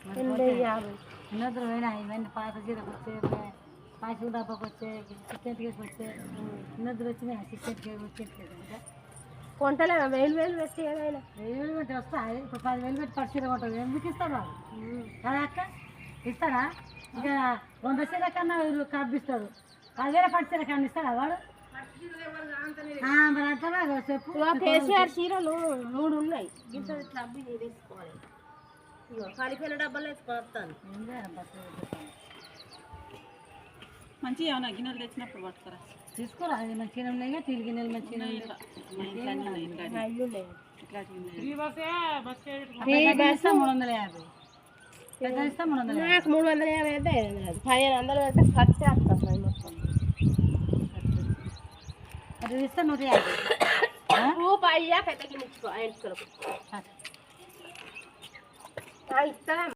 ఇన్నొద్దులు పోయినా ఇవన్నీ పాత చీరకు వచ్చే పాయసం డబ్బాకి వచ్చే చికెన్ కేసు వచ్చే ఇన్నొద్దులు వచ్చినాయి చికెన్ కేసు వచ్చేది కొంటలే 1000 పెట్టి ఏదైనా 1000 పెట్టి వస్తాయి ఇప్పుడు 10,000 పెట్టి పట్టు చీర కొంటారు ఎందుకు ఇస్తారు వాళ్ళు కదా అక్క ఇస్తారా ఇక 100 చీర కన్నా వీళ్ళు కప్పిస్తారు 10,000 పట్టు చీర కన్నా ఇస్తారా వాడు మరి అంటారా చెప్పు కేసీఆర్ చీరలు 3 ఉన్నాయి ఇంత డబ్బు తీసుకోవాలి కాలిపోయిన డబ్బాలు వేసుకొస్తాను మంచిగా ఏమన్నా గిన్నెలు తెచ్చినప్పుడు పట్టుకురా తీసుకోరా అది మంచిగా ఉన్నాయి తిరిగి గిన్నెలు మంచిగా ఇస్తా 350 ఇస్తా 350 నాకు 350 అయితే 1500 అయితే ఖర్చు వస్తుంది మొత్తం అది ఇస్తా 150 రూపాయి పెద్ద గిన్నె ఇస్తా